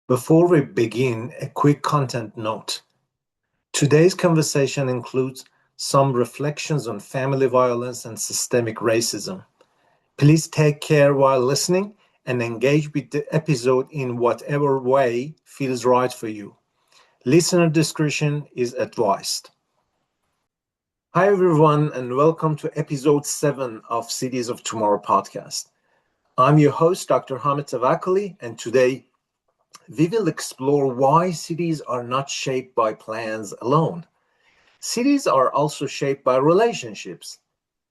Before we begin, a quick content note. Today's conversation includes some reflections on family violence and systemic racism. Please take care while listening and engage with the episode in whatever way feels right for you. Listener discretion is advised. Hi, everyone, and welcome to episode 7 of Cities of Tomorrow podcast. I'm your host, Dr. Hamed Tavakoli, and today we will explore why cities are not shaped by plans alone. Cities are also shaped by relationships,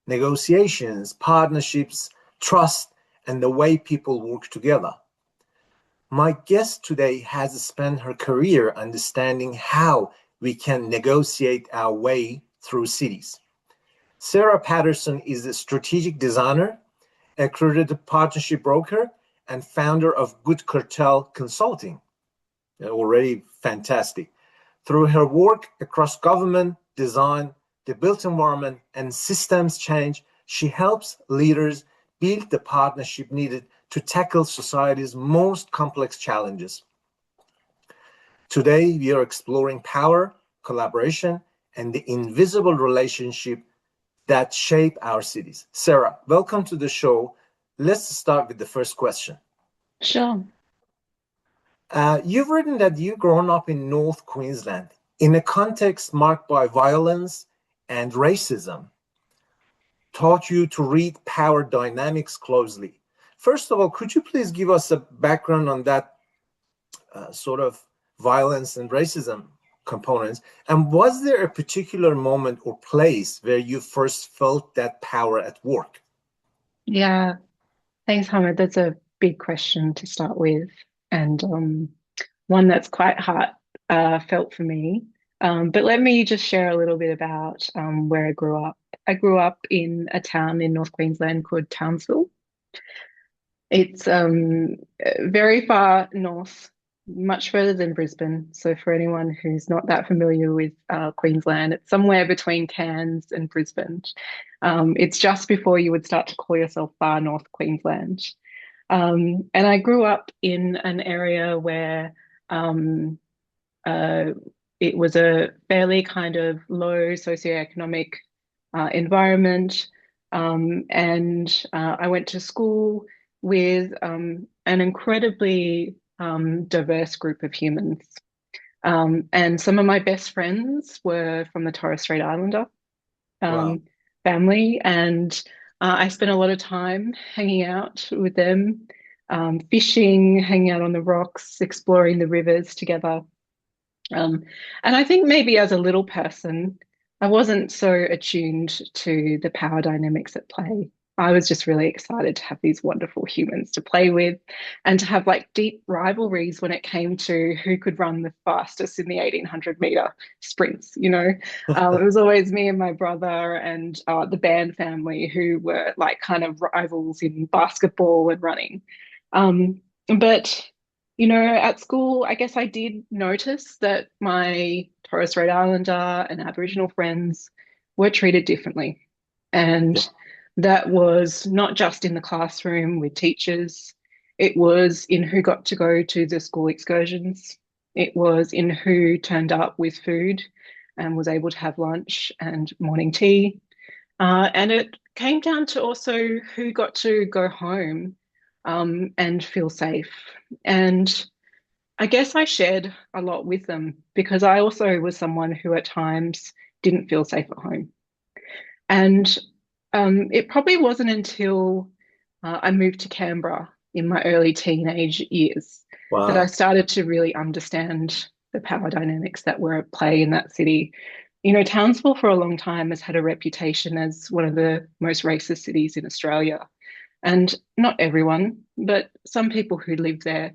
negotiations, partnerships, trust, and the way people work together. My guest today has spent her career understanding how we can negotiate our way through cities. Sarah Patterson is a strategic designer, accredited partnership broker, and founder of Good Cartel Consulting. Already fantastic. Through her work across government, design, the built environment, and systems change, she helps leaders build the partnership needed to tackle society's most complex challenges. Today, we are exploring power, collaboration, and the invisible relationship that shape our cities. Sarah, welcome to the show. Let's start with the first question. Sure. You've written that you've grown up in North Queensland in a context marked by violence and racism, taught you to read power dynamics closely. First of all, could you please give us a background on that sort of violence and racism components? And was there a particular moment or place where you first felt that power at work? Yeah. Thanks, Hamid. That's a big question to start with, and one that's quite heart felt for me. But let me just share a little bit about where I grew up. I grew up in a town in North Queensland called Townsville. It's very far north, much further than Brisbane. So for anyone who's not that familiar with Queensland, it's somewhere between Cairns and Brisbane. It's just before you would start to call yourself far north Queensland. And I grew up in an area where uh, it was a fairly kind of low socioeconomic environment. And I went to school with an incredibly diverse group of humans. And some of my best friends were from the Torres Strait Islander Wow. um, family, and I spent a lot of time hanging out with them, fishing, hanging out on the rocks, exploring the rivers together. Um, and I think maybe as a little person, I wasn't so attuned to the power dynamics at play. I was just really excited to have these wonderful humans to play with and to have like deep rivalries when it came to who could run the fastest in the 1800-meter sprints. It was always me and my brother and the band family who were like kind of rivals in basketball and running. But at school, I guess I did notice that my Torres Strait Islander and Aboriginal friends were treated differently. And Yeah. that was not just in the classroom with teachers, it was in who got to go to the school excursions, it was in who turned up with food and was able to have lunch and morning tea. And it came down to also who got to go home and feel safe. And I guess I shared a lot with them because I also was someone who at times didn't feel safe at home. And it probably wasn't until I moved to Canberra in my early teenage years that I Wow. started to really understand the power dynamics that were at play in that city. Townsville for a long time has had a reputation as one of the most racist cities in Australia. And not everyone, but some people who live there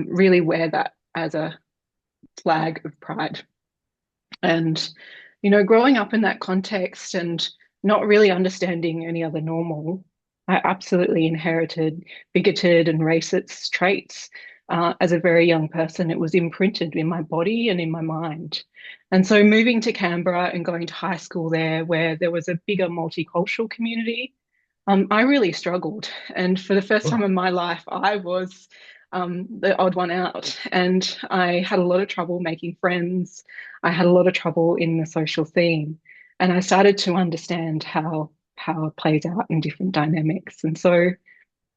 really wear that as a flag of pride. And, growing up in that context and not really understanding any other normal, I absolutely inherited bigoted and racist traits. As a very young person, it was imprinted in my body and in my mind. And so moving to Canberra and going to high school there, where there was a bigger multicultural community, I really struggled. And for the first time in my life, I was the odd one out. And I had a lot of trouble making friends. I had a lot of trouble in the social scene. And I started to understand how power plays out in different dynamics. And so,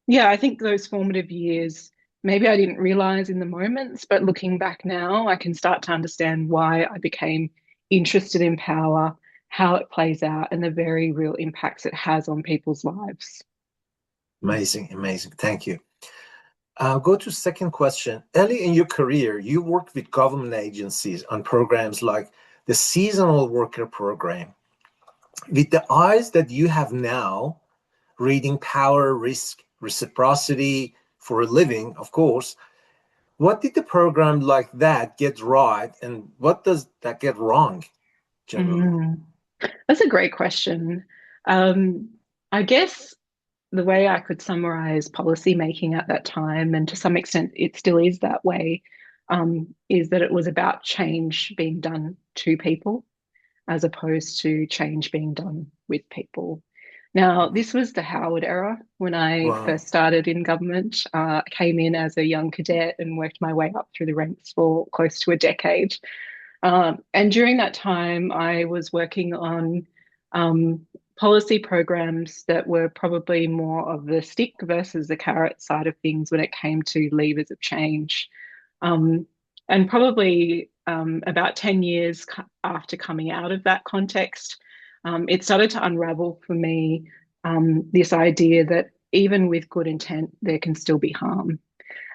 yeah, I think those formative years, maybe I didn't realize in the moments, but looking back now, I can start to understand why I became interested in power, how it plays out, and the very real impacts it has on people's lives. Amazing, amazing. Thank you. I'll go to second question. Early in your career, you worked with government agencies on programs like the Seasonal Worker Program. With the eyes that you have now, reading Power, Risk, Reciprocity for a living, of course, what did the program like that get right, and what does that get wrong generally? Mm, that's a great question. Um, I guess the way I could summarize policy making at that time, and to some extent it still is that way, is that it was about change being done to people as opposed to change being done with people. Now, this was the Howard era when I Wow. first started in government. I came in as a young cadet and worked my way up through the ranks for close to a decade. And during that time, I was working on um, policy programs that were probably more of the stick versus the carrot side of things when it came to levers of change. Um, and probably about 10 years after coming out of that context, it started to unravel for me this idea that even with good intent, there can still be harm.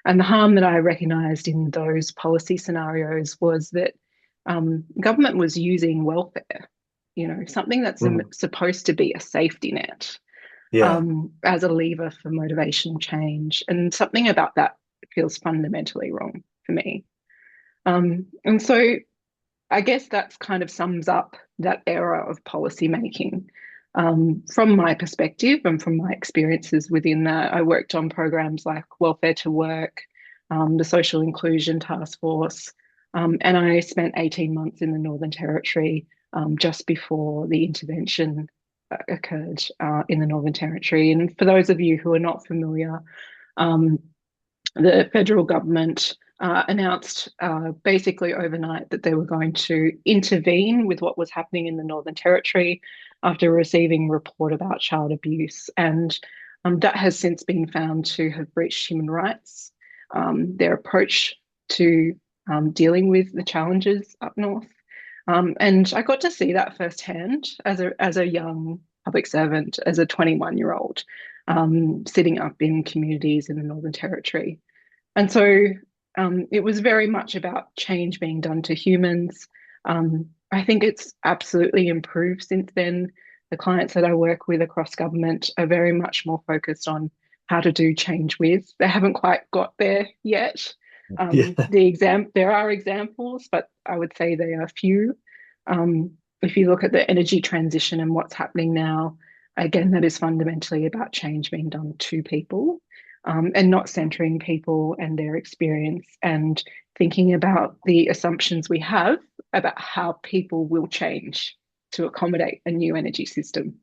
And the harm that I recognized in those policy scenarios was that government was using welfare, something that's Mm. supposed to be a safety net, Yeah, as a lever for motivational change. And something about that feels fundamentally wrong for me. And so I guess that's kind of sums up that era of policy making. From my perspective and from my experiences within that, I worked on programs like Welfare to Work, the Social Inclusion Task Force, and I spent 18 months in the Northern Territory just before the intervention occurred in the Northern Territory. And for those of you who are not familiar, um, the federal government announced basically overnight that they were going to intervene with what was happening in the Northern Territory after receiving a report about child abuse. And that has since been found to have breached human rights. Their approach to dealing with the challenges up north. And I got to see that firsthand as a young public servant, as a 21-year-old, sitting up in communities in the Northern Territory. And so it was very much about change being done to humans. I think it's absolutely improved since then. The clients that I work with across government are very much more focused on how to do change with. They haven't quite got there yet. yeah, There are examples, but I would say they are few. If you look at the energy transition and what's happening now, again, that is fundamentally about change being done to people, and not centering people and their experience and thinking about the assumptions we have about how people will change to accommodate a new energy system.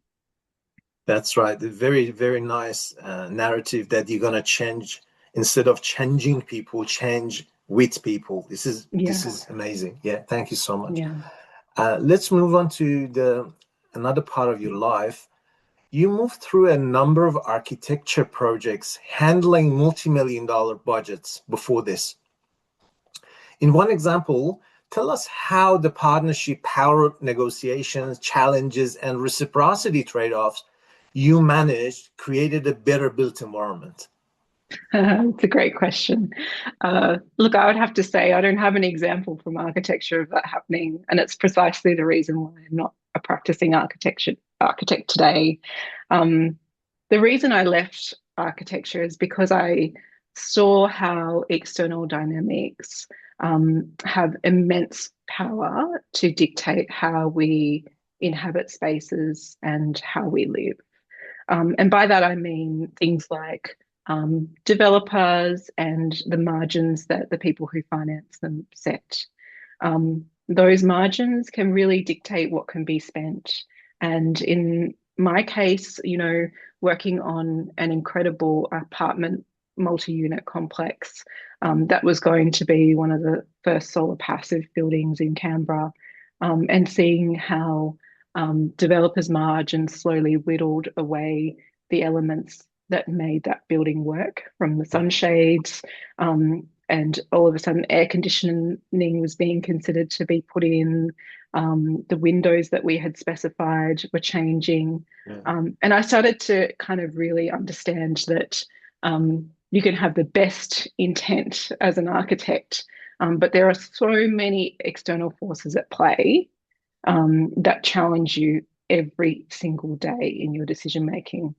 that's right. A very, very nice narrative that you're gonna change instead of changing people, change with people. This Yeah, is amazing. Yeah, thank you so much. yeah. Let's move on to the another part of your life. You moved through a number of architecture projects, handling multi-million dollar budgets before this. In one example, tell us how the partnership power negotiations, challenges, and reciprocity trade-offs you managed created a better built environment. It's a great question. Look, I would have to say I don't have an example from architecture of that happening, and it's precisely the reason why I'm not a practicing architect today. Um, the reason I left architecture is because I saw how external dynamics have immense power to dictate how we inhabit spaces and how we live. And by that, I mean things like developers and the margins that the people who finance them set. Those margins can really dictate what can be spent. And in my case, working on an incredible apartment multi-unit complex that was going to be one of the first solar passive buildings in Canberra, and seeing how developers' margins slowly whittled away the elements that made that building work, from the sunshades, and all of a sudden air conditioning was being considered to be put in. The windows that we had specified were changing. Yeah. And I started to kind of really understand that you can have the best intent as an architect, but there are so many external forces at play that challenge you every single day in your decision making.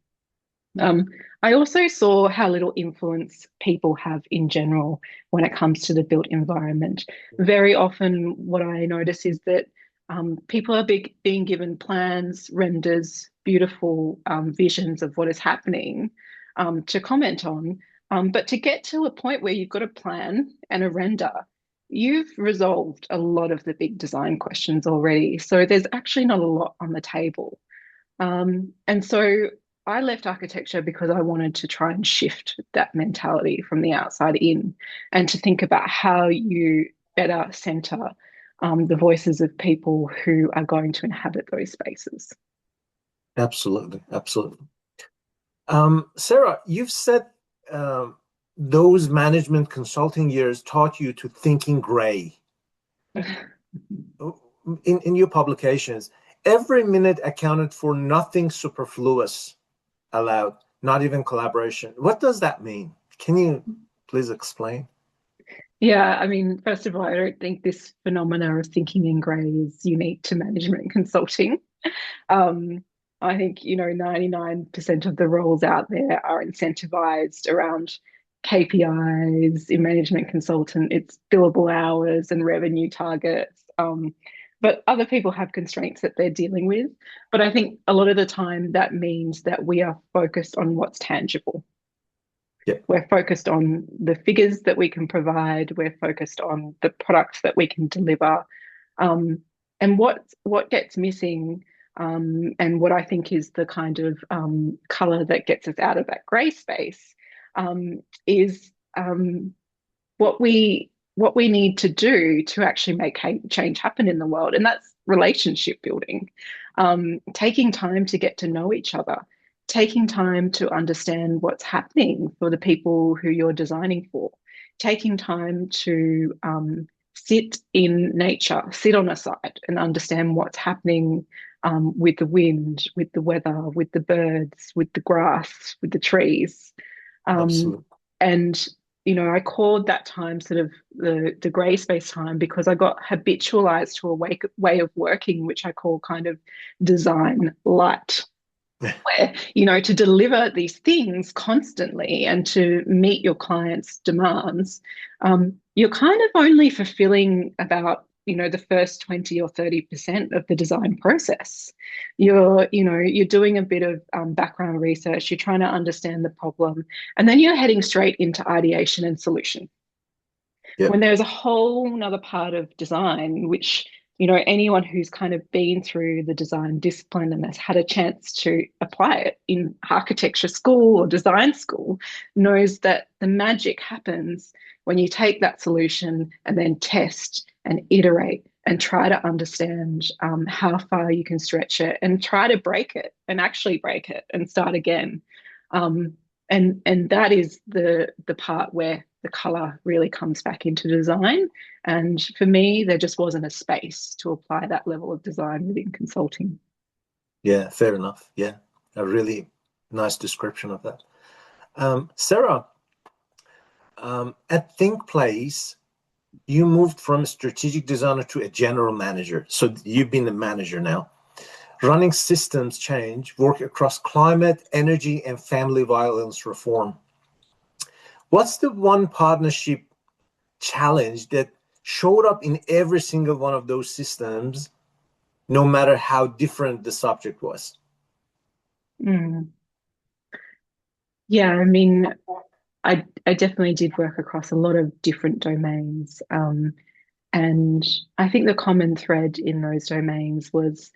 I also saw how little influence people have in general when it comes to the built environment. Very often, what I notice is that people are being given plans, renders, beautiful visions of what is happening to comment on. But to get to a point where you've got a plan and a render, you've resolved a lot of the big design questions already. So there's actually not a lot on the table. And so I left architecture because I wanted to try and shift that mentality from the outside in, and to think about how you better centre the voices of people who are going to inhabit those spaces. Absolutely, absolutely. Sarah, you've said those management consulting years taught you to think in gray. In your publications, every minute accounted for nothing superfluous allowed, not even collaboration. What does that mean? Can you please explain? Yeah, I mean, first of all, I don't think this phenomena of thinking in grey is unique to management consulting. Um, I think, 99% of the roles out there are incentivized around KPIs in management consultant. It's billable hours and revenue targets. But other people have constraints that they're dealing with. But I think a lot of the time that means that we are focused on what's tangible. Yeah. We're focused on the figures that we can provide. We're focused on the products that we can deliver. And what gets missing, and what I think is the kind of colour that gets us out of that grey space, is what we need to do to actually make change happen in the world, and that's relationship building, taking time to get to know each other, taking time to understand what's happening for the people who you're designing for, taking time to sit in nature, sit on a site and understand what's happening with the wind, with the weather, with the birds, with the grass, with the trees. Absolutely. And I called that time sort of the grey space time, because I got habitualized to a way of working, which I call kind of design light, where, to deliver these things constantly and to meet your clients' demands, you're kind of only fulfilling about, the first 20 or 30% of the design process. You're doing a bit of background research, you're trying to understand the problem, and then you're heading straight into ideation and solution. Yeah. When there's a whole nother part of design, which, anyone who's kind of been through the design discipline and has had a chance to apply it in architecture school or design school knows that the magic happens when you take that solution and then test and iterate and try to understand how far you can stretch it, and try to break it and actually break it and start again. And that is the part where the colour really comes back into design. And for me, there just wasn't a space to apply that level of design within consulting. Yeah, fair enough. Yeah, a really nice description of that. Sarah, at Think Place, you moved from a strategic designer to a general manager. So you've been a manager now. Running systems change, work across climate, energy, and family violence reform. What's the one partnership challenge that showed up in every single one of those systems, no matter how different the subject was? Yeah, I mean, I definitely did work across a lot of different domains. And I think the common thread in those domains was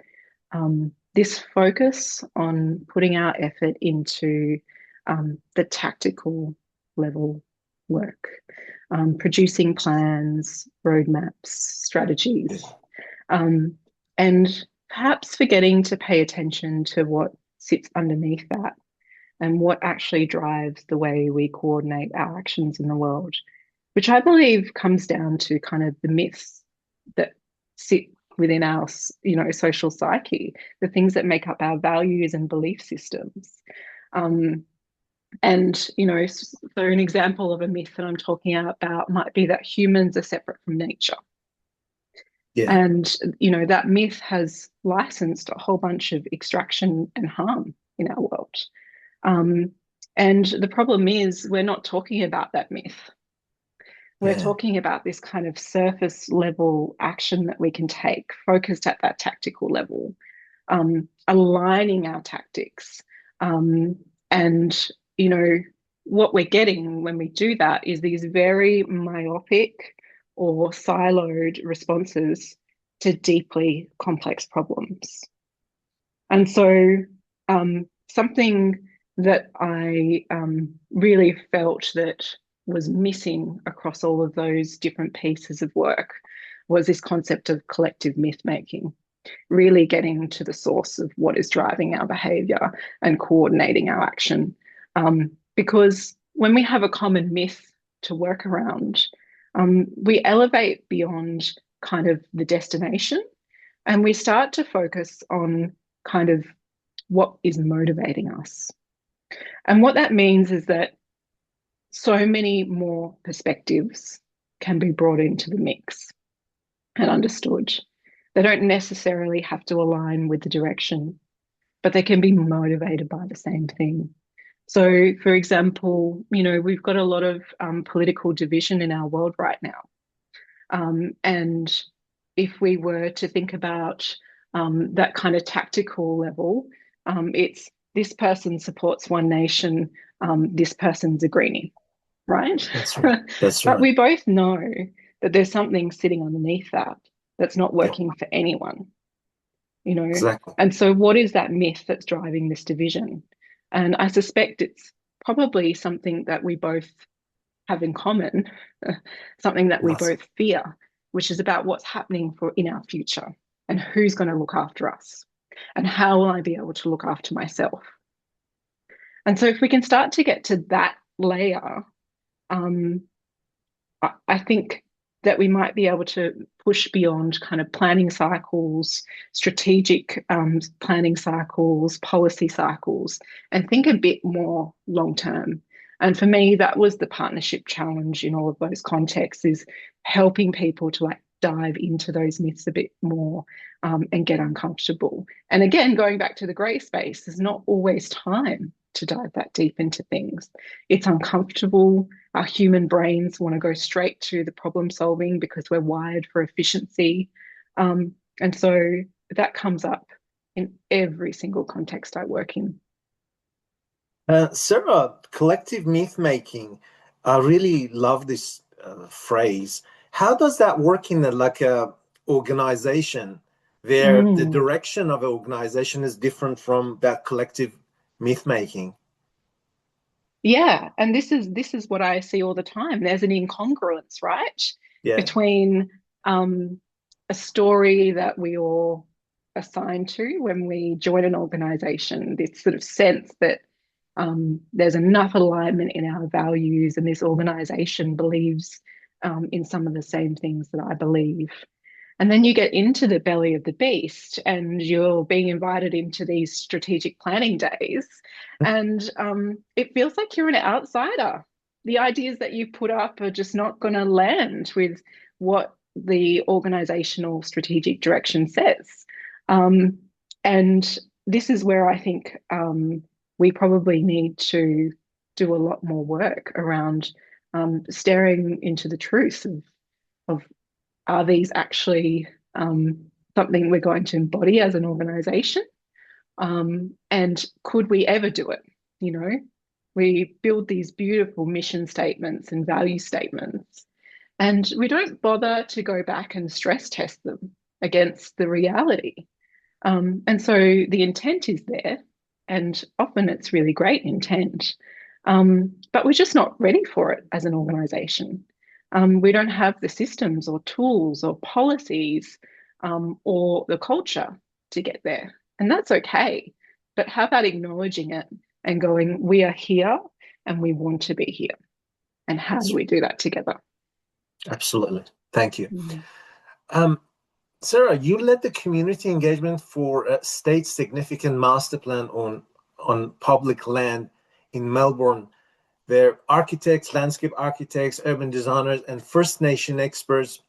this focus on putting our effort into the tactical level work, producing plans, roadmaps, strategies, um, and perhaps forgetting to pay attention to what sits underneath that and what actually drives the way we coordinate our actions in the world, which I believe comes down to kind of the myths that sit within our, social psyche, the things that make up our values and belief systems. Um, and, so an example of a myth that I'm talking about might be that humans are separate from nature. Yeah. And, that myth has licensed a whole bunch of extraction and harm in our world. Um, and the problem is we're not talking about that myth. We're Yeah. talking about this kind of surface level action that we can take, focused at that tactical level, aligning our tactics. And, what we're getting when we do that is these very myopic or siloed responses to deeply complex problems. And so, something that I really felt that was missing across all of those different pieces of work was this concept of collective myth making, really getting to the source of what is driving our behavior and coordinating our action. Because when we have a common myth to work around, we elevate beyond kind of the destination and we start to focus on kind of what is motivating us. And what that means is that so many more perspectives can be brought into the mix and understood. They don't necessarily have to align with the direction, but they can be motivated by the same thing. So, for example, we've got a lot of political division in our world right now. And if we were to think about that kind of tactical level, it's this person supports one nation, this person's a greenie, right? That's right. That's But right. we both know that there's something sitting underneath that that's not Yeah. working for anyone, you know? Exactly. And so, what is that myth that's driving this division? And I suspect it's probably something that we both have in common, something that we Yes. both fear, which is about what's happening in our future and who's going to look after us and how will I be able to look after myself. And so if we can start to get to that layer, um, I think that we might be able to push beyond kind of planning cycles, strategic planning cycles, policy cycles, and think a bit more long term. And for me, that was the partnership challenge in all of those contexts, is helping people to like dive into those myths a bit more and get uncomfortable. And again, going back to the grey space, there's not always time to dive that deep into things. It's uncomfortable. Our human brains want to go straight to the problem solving because we're wired for efficiency. And so that comes up in every single context I work in. Sarah, collective myth making. I really love this phrase. How does that work in a organization where the Mm. direction of an organization is different from that collective myth making? Yeah, and this is what I see all the time. There's an incongruence, right, Yeah, between a story that we all assign to when we join an organization, this sort of sense that there's enough alignment in our values, and this organization believes in some of the same things that I believe. And then you get into the belly of the beast and you're being invited into these strategic planning days. And it feels like you're an outsider. The ideas that you put up are just not going to land with what the organizational strategic direction says. Um, and this is where I think we probably need to do a lot more work around staring into the truth of are these actually something we're going to embody as an organization? And could we ever do it? You know, we build these beautiful mission statements and value statements, and we don't bother to go back and stress test them against the reality. And so the intent is there, and often it's really great intent. But we're just not ready for it as an organisation. We don't have the systems or tools or policies or the culture to get there. And that's okay. But how about acknowledging it and going, we are here and we want to be here? And how do we do that together? Absolutely. Thank you. Mm. Sarah, you led the community engagement for a state significant master plan on public land in Melbourne, where architects, landscape architects, urban designers, and First Nation experts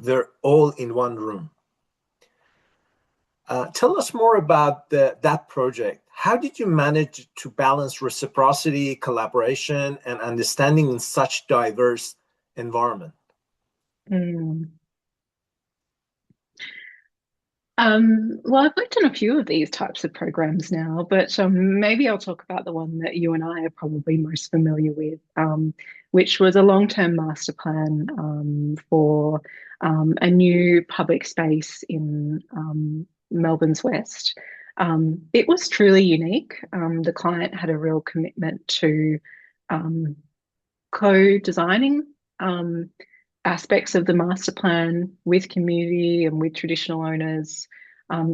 were all in one room. Tell us more about that project. How did you manage to balance reciprocity, collaboration, and understanding in such diverse environment? Mm. Well, I've worked on a few of these types of programs now, but maybe I'll talk about the one that you and I are probably most familiar with, which was a long-term master plan for a new public space in Melbourne's West. It was truly unique. The client had a real commitment to um, co-designing aspects of the master plan with community and with traditional owners.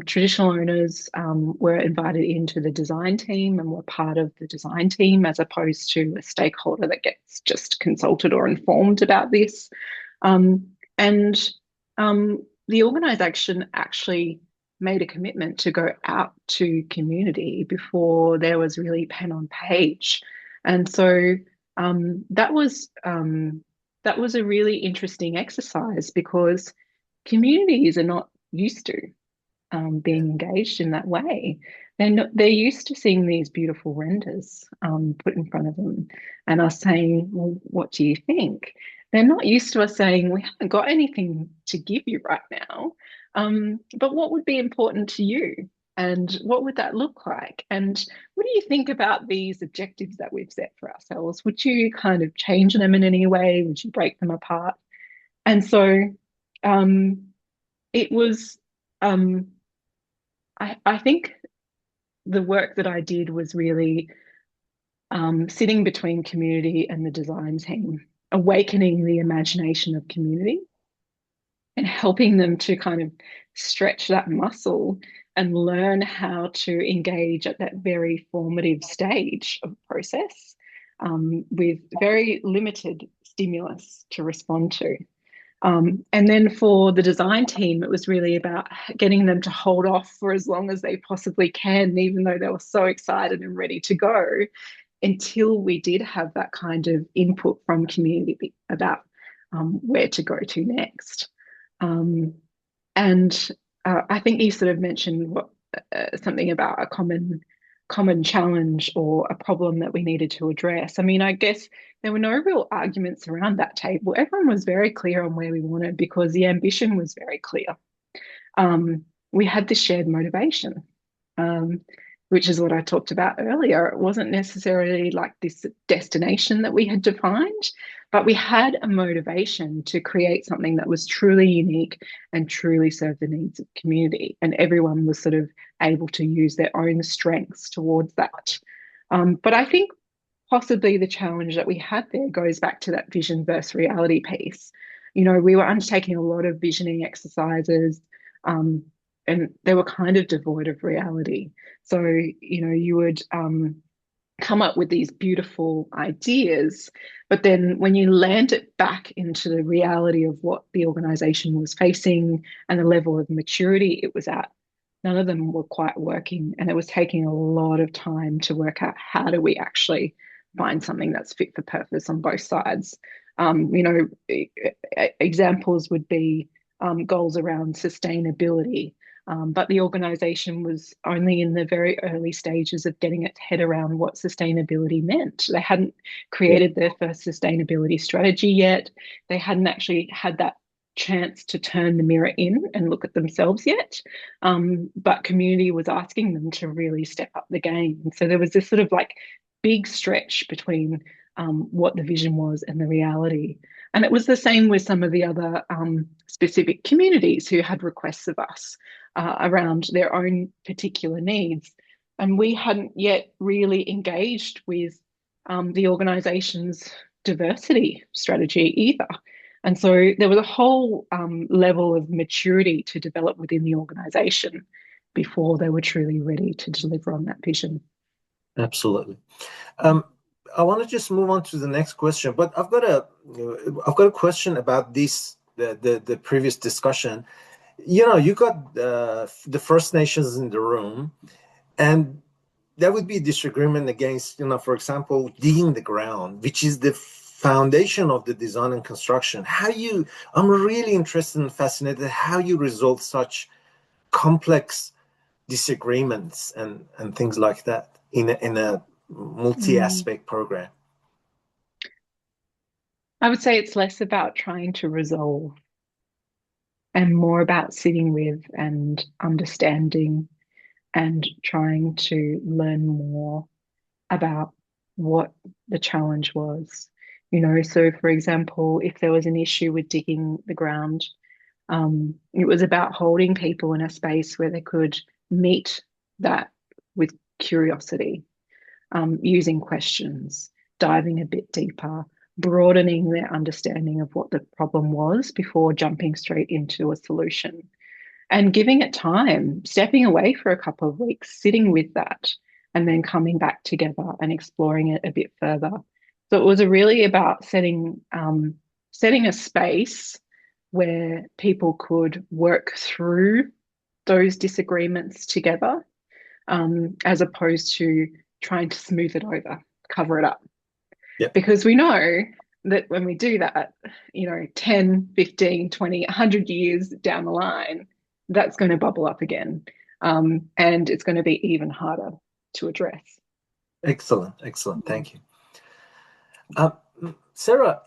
Traditional owners were invited into the design team and were part of the design team as opposed to a stakeholder that gets just consulted or informed about this. And the organisation actually made a commitment to go out to community before there was really pen on page. And so that was a really interesting exercise because communities are not used to being engaged in that way. They're used to seeing these beautiful renders put in front of them and us saying, well, what do you think? They're not used to us saying, we haven't got anything to give you right now, but what would be important to you? And what would that look like? And what do you think about these objectives that we've set for ourselves? Would you kind of change them in any way? Would you break them apart? And so um, it was, um, I think the work that I did was really sitting between community and the design team, awakening the imagination of community and helping them to kind of stretch that muscle and learn how to engage at that very formative stage of the process with very limited stimulus to respond to. And then for the design team, it was really about getting them to hold off for as long as they possibly can, even though they were so excited and ready to go, until we did have that kind of input from community about where to go to next. Um, and I think you sort of mentioned something about a common challenge or a problem that we needed to address. I mean, I guess there were no real arguments around that table. Everyone was very clear on where we wanted because the ambition was very clear. We had this shared motivation, um, which is what I talked about earlier. It wasn't necessarily like this destination that we had defined, but we had a motivation to create something that was truly unique and truly serve the needs of the community. And everyone was sort of able to use their own strengths towards that. But I think possibly the challenge that we had there goes back to that vision versus reality piece. You know, we were undertaking a lot of visioning exercises, and they were kind of devoid of reality. So, you know, you would come up with these beautiful ideas, but then when you land it back into the reality of what the organization was facing and the level of maturity it was at, none of them were quite working. And it was taking a lot of time to work out how do we actually find something that's fit for purpose on both sides. You know, examples would be goals around sustainability. But the organisation was only in the very early stages of getting its head around what sustainability meant. They hadn't created their first sustainability strategy yet. They hadn't actually had that chance to turn the mirror in and look at themselves yet. But community was asking them to really step up the game. And so there was this sort of like big stretch between what the vision was and the reality. And it was the same with some of the other specific communities who had requests of us around their own particular needs. And we hadn't yet really engaged with the organisation's diversity strategy either. And so there was a whole level of maturity to develop within the organisation before they were truly ready to deliver on that vision. Absolutely. I want to just move on to the next question, but I've got a question about the previous discussion. You got the First Nations in the room, and there would be a disagreement against, for example, digging the ground, which is the foundation of the design and construction. I'm really interested and fascinated how you resolve such complex disagreements and things like that in a multi-aspect program. I would say it's less about trying to resolve and more about sitting with and understanding and trying to learn more about what the challenge was. So for example, if there was an issue with digging the ground, it was about holding people in a space where they could meet that with curiosity, using questions, diving a bit deeper, broadening their understanding of what the problem was before jumping straight into a solution, and giving it time, stepping away for a couple of weeks, sitting with that, and then coming back together and exploring it a bit further. So it was really about setting a space where people could work through those disagreements together, as opposed to trying to smooth it over, cover it up. Yep. Because we know that when we do that, 10, 15, 20, 100 years down the line, that's going to bubble up again. And it's going to be even harder to address. Excellent. Thank you. Sarah,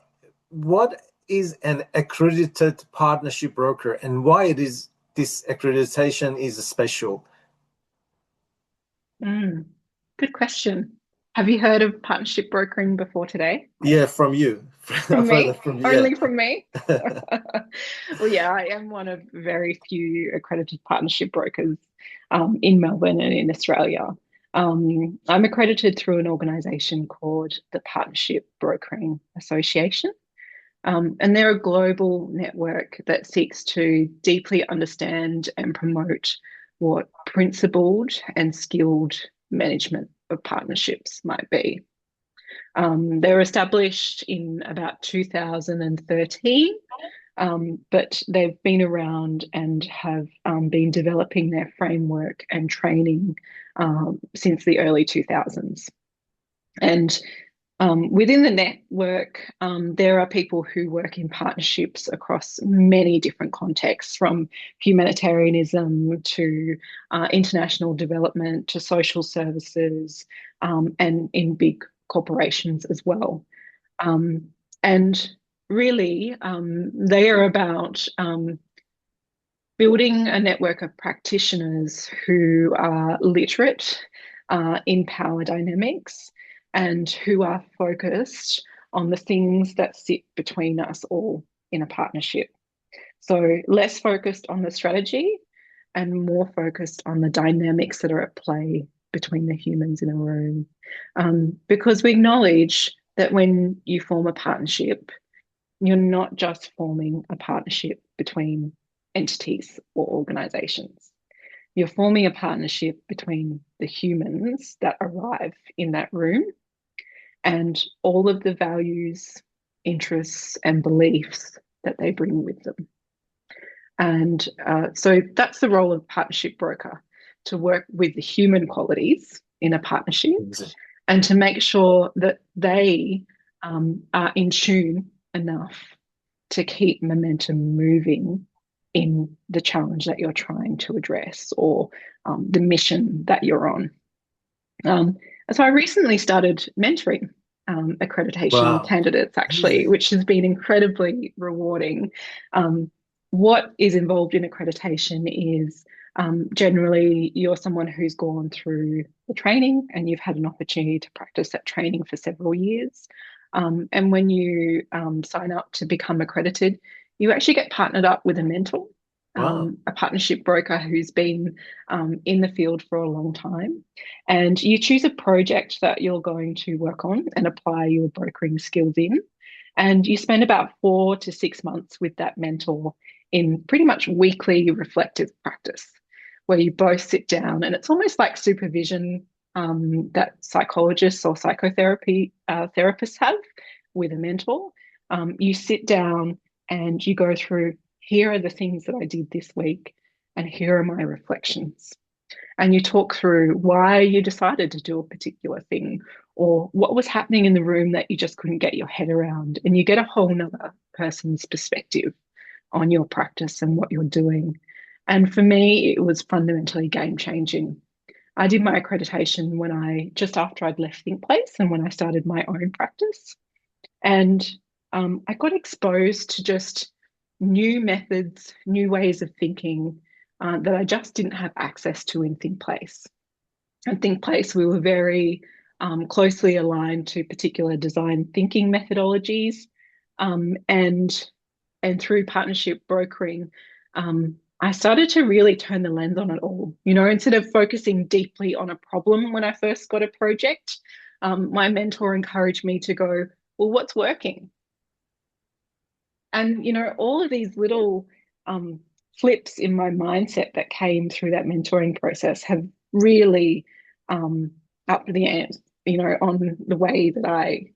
what is an accredited partnership broker and why this accreditation is special? Good question. Have you heard of partnership brokering before today? Yeah, from you. From me? Only from me? Well, yeah, I am one of very few accredited partnership brokers in Melbourne and in Australia. I'm accredited through an organisation called the Partnership Brokering Association. And they're a global network that seeks to deeply understand and promote what principled and skilled management of partnerships might be. They were established in about 2013, but they've been around and have been developing their framework and training since the early 2000s. And within the network, there are people who work in partnerships across many different contexts, from humanitarianism to international development to social services, and in big corporations as well. And really, they are about building a network of practitioners who are literate in power dynamics and who are focused on the things that sit between us all in a partnership. So less focused on the strategy and more focused on the dynamics that are at play between the humans in a room. Because we acknowledge that when you form a partnership, you're not just forming a partnership between entities or organizations. You're forming a partnership between the humans that arrive in that room and all of the values, interests, and beliefs that they bring with them. And so that's the role of partnership broker, to work with the human qualities in a partnership and to make sure that they are in tune enough to keep momentum moving in the challenge that you're trying to address, or the mission that you're on. So I recently started mentoring accreditation candidates, actually, which has been incredibly rewarding. What is involved in accreditation is generally you're someone who's gone through the training and you've had an opportunity to practice that training for several years. And when you sign up to become accredited, you actually get partnered up with a mentor. Wow. a partnership broker who's been in the field for a long time. And you choose a project that you're going to work on and apply your brokering skills in. And you spend about 4 to 6 months with that mentor in pretty much weekly reflective practice, where you both sit down, and it's almost like supervision that psychologists or psychotherapy therapists have with a mentor. You sit down and you go through, here are the things that I did this week, and here are my reflections. And you talk through why you decided to do a particular thing, or what was happening in the room that you just couldn't get your head around. And you get a whole nother person's perspective on your practice and what you're doing. And for me, it was fundamentally game changing. I did my accreditation just after I'd left ThinkPlace and when I started my own practice. And I got exposed to just new methods, new ways of thinking that I just didn't have access to in ThinkPlace. In ThinkPlace, we were very closely aligned to particular design thinking methodologies, and through partnership brokering, I started to really turn the lens on it all. Instead of focusing deeply on a problem when I first got a project, my mentor encouraged me to go, well, what's working? And, all of these little flips in my mindset that came through that mentoring process have really upped the ante, on the way that I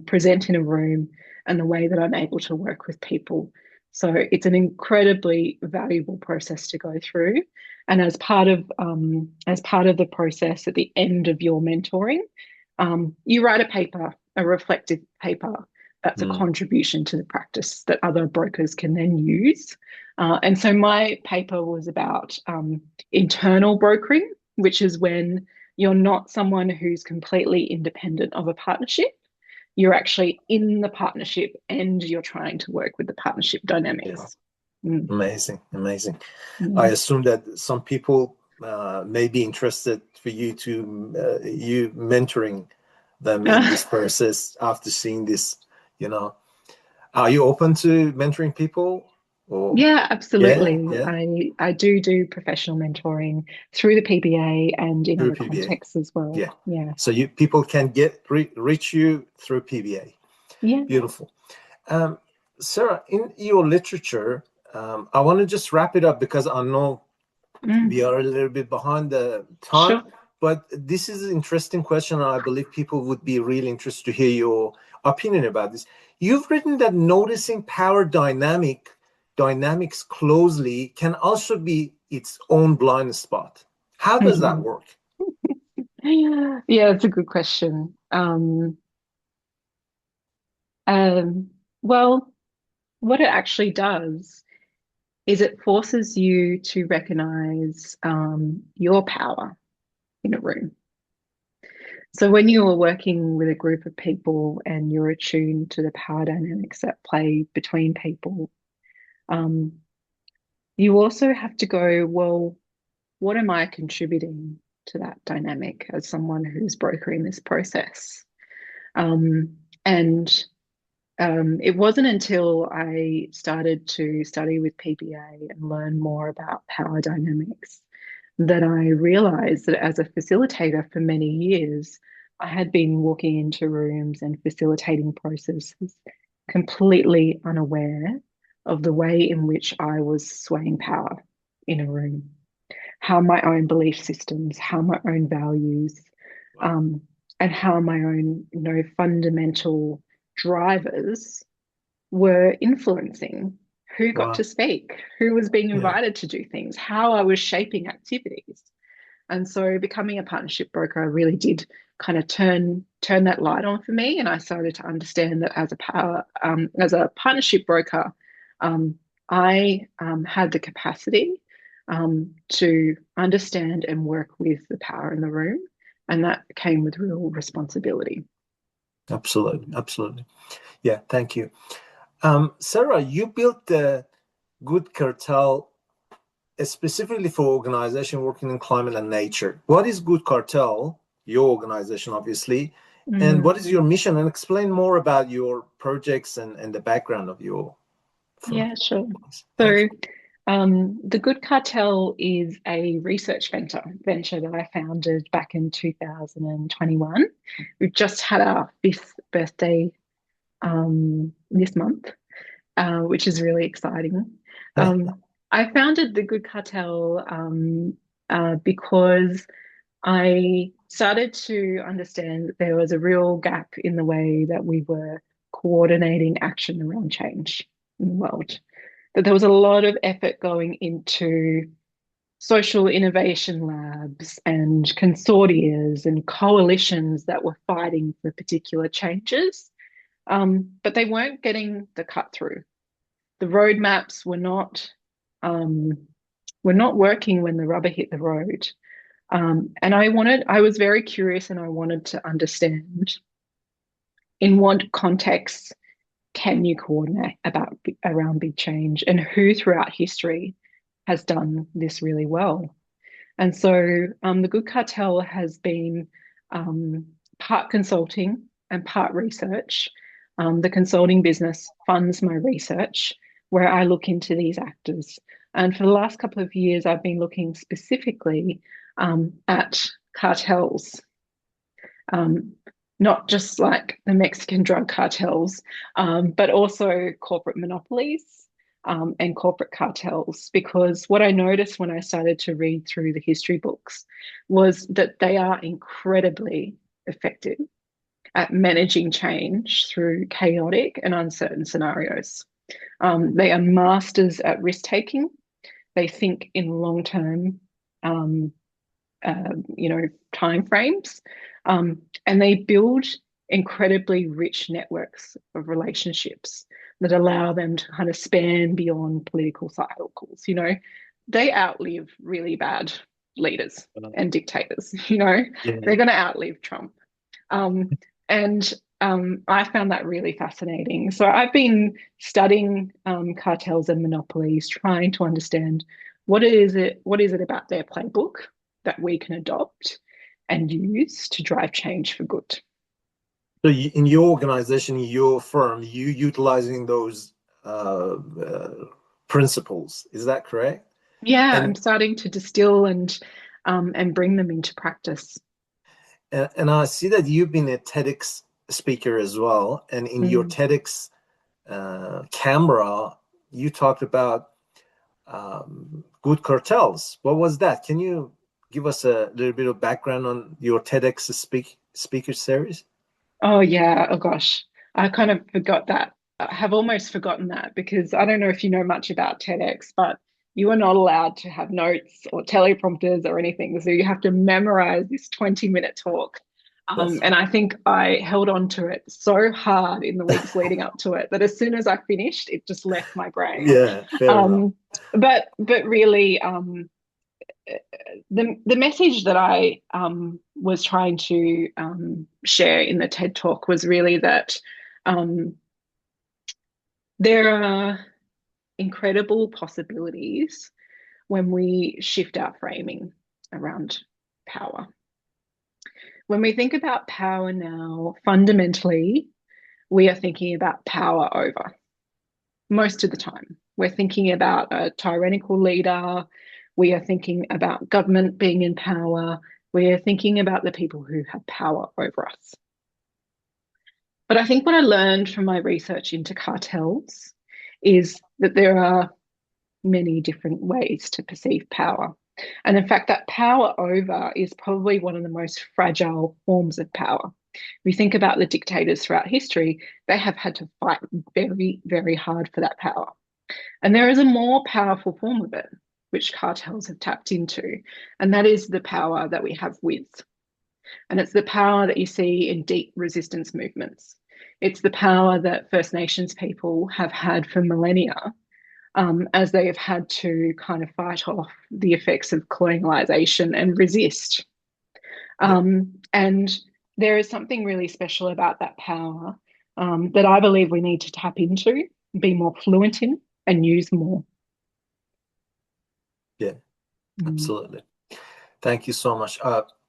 present in a room and the way that I'm able to work with people. So it's an incredibly valuable process to go through. And as part of the process at the end of your mentoring, you write a paper, a reflective paper that's a contribution to the practice that other brokers can then use. And so my paper was about internal brokering, which is when you're not someone who's completely independent of a partnership. You're actually in the partnership and you're trying to work with the partnership dynamics. Yeah. Amazing. Mm. I assume that some people may be interested for you mentoring them in this process after seeing this. Are you open to mentoring people? Yeah, absolutely. Yeah. I do professional mentoring through the PBA and in Through other PBA. contexts as well. Yeah. So people can reach you through PBA. Yeah. Beautiful. Sarah, in your literature, I want to just wrap it up because I know we are a little bit behind the time. Sure. But this is an interesting question, and I believe people would be really interested to hear your opinion about this. You've written that noticing power dynamics closely can also be its own blind spot. How does that work? Yeah, it's a good question. Well, what it actually does is it forces you to recognize your power in a room. So when you are working with a group of people and you're attuned to the power dynamics that play between people, you also have to go, well, what am I contributing to that dynamic as someone who's brokering this process? And it wasn't until I started to study with PBA and learn more about power dynamics that I realized that as a facilitator for many years, I had been walking into rooms and facilitating processes completely unaware of the way in which I was swaying power in a room, how my own belief systems, how my own values, and how my own, fundamental drivers were influencing who got to speak, who was being invited to do things, how I was shaping activities. And so becoming a partnership broker really did kind of turn that light on for me. And I started to understand that as a partnership broker, I had the capacity to understand and work with the power in the room. And that came with real responsibility. Absolutely. Yeah, thank you. Sarah, you built the Good Cartel specifically for organization working in climate and nature. What is Good Cartel, your organization, obviously, and what is your mission? And explain more about your projects and the background of your firm. Yeah, sure. Thank So you. The Good Cartel is a research venture that I founded back in 2021. We've just had our fifth birthday this month, which is really exciting. I founded the Good Cartel because I started to understand that there was a real gap in the way that we were coordinating action around change in the world. That there was a lot of effort going into social innovation labs and consortias and coalitions that were fighting for particular changes, but they weren't getting the cut through. The roadmaps um, were not working when the rubber hit the road. And I was very curious and I wanted to understand in what context can you coordinate around big change and who throughout history has done this really well. And so the Good Cartel has been part consulting and part research. The consulting business funds my research where I look into these actors. And for the last couple of years, I've been looking specifically at cartels, um, not just like the Mexican drug cartels, but also corporate monopolies and corporate cartels. Because what I noticed when I started to read through the history books was that they are incredibly effective at managing change through chaotic and uncertain scenarios. They are masters at risk taking. They think in long term um, time frames, and they build incredibly rich networks of relationships that allow them to kind of span beyond political cycles. They outlive really bad leaders and dictators. They're going to outlive Trump, and I found that really fascinating. So I've been studying cartels and monopolies, trying to understand what is it about their playbook that we can adopt and use to drive change for good. So in your organization, your firm, you utilizing those principles, is that correct? Yeah, I'm And starting to distill and bring them into practice. and I see that you've been a TEDx speaker as well, and in your Mm. TEDx Canberra, you talked about good cartels. What was that? Can you give us a little bit of background on your TEDx speaker series? Oh yeah, oh gosh. I kind of forgot that. I have almost forgotten that because I don't know if you know much about TEDx, but you are not allowed to have notes or teleprompters or anything. So you have to memorize this 20-minute talk. That's And I think I held on to it so hard in the weeks leading up to it that as soon as I finished, it just left my brain. yeah, fair enough. But really, the message that I was trying to share in the TED talk was really that um, there are incredible possibilities when we shift our framing around power. When we think about power now, fundamentally, we are thinking about power over most of the time. We're thinking about a tyrannical leader. We are thinking about government being in power. We are thinking about the people who have power over us. But I think what I learned from my research into cartels is that there are many different ways to perceive power. And in fact, that power over is probably one of the most fragile forms of power. If we think about the dictators throughout history, they have had to fight very, very hard for that power. And there is a more powerful form of it, which cartels have tapped into, and that is the power that we have with. And it's the power that you see in deep resistance movements. It's the power that First Nations people have had for millennia as they have had to kind of fight off the effects of colonialisation and resist. Yeah, And there is something really special about that power that I believe we need to tap into, be more fluent in, and use more. yeah, Mm. absolutely. Thank you so much.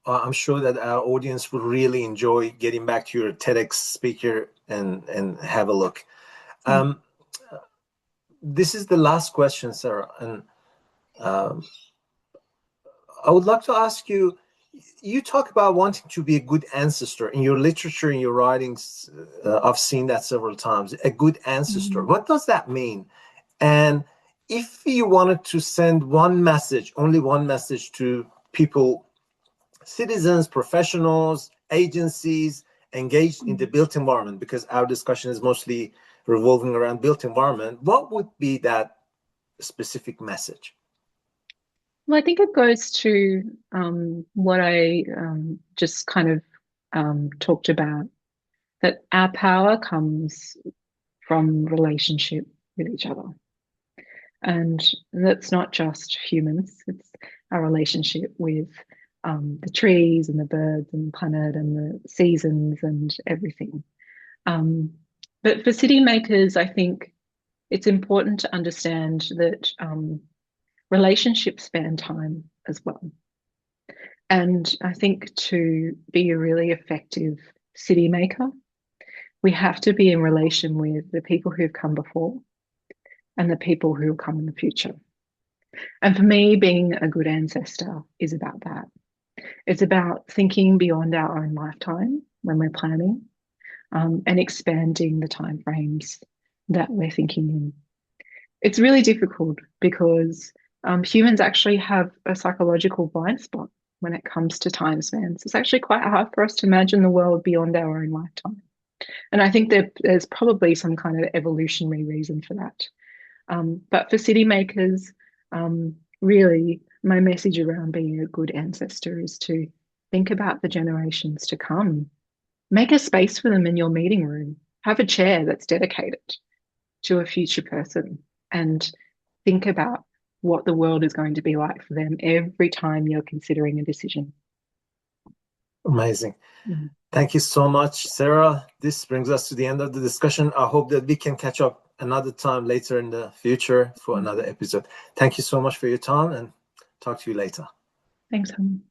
I'm sure that our audience would really enjoy getting back to your TEDx speaker and have a look. Mm. Um, this is the last question, Sarah, and I would like to ask you, you talk about wanting to be a good ancestor. In your literature, in your writings, I've seen that several times, a good ancestor. What does that mean? And if you wanted to send one message, only one message to people, citizens, professionals, agencies engaged in the built environment, because our discussion is mostly revolving around built environment, what would be that specific message? Well, I think it goes to what I just kind of talked about, that our power comes from relationship with each other. And that's not just humans, it's our relationship with the trees and the birds and the planet and the seasons and everything. But for city makers, I think it's important to understand that relationships span time as well. And I think to be a really effective city maker, we have to be in relation with the people who've come before and the people who will come in the future. And for me, being a good ancestor is about that. It's about thinking beyond our own lifetime when we're planning, and expanding the timeframes that we're thinking in. It's really difficult because humans actually have a psychological blind spot when it comes to time spans. It's actually quite hard for us to imagine the world beyond our own lifetime. And I think there's probably some kind of evolutionary reason for that. But for city makers, really, my message around being a good ancestor is to think about the generations to come. Make a space for them in your meeting room. Have a chair that's dedicated to a future person, and think about what the world is going to be like for them every time you're considering a decision. Amazing. Thank you so much, Sarah. This brings us to the end of the discussion. I hope that we can catch up another time later in the future for another episode. Thank you so much for your time, and talk to you later. Thanks, Hamed.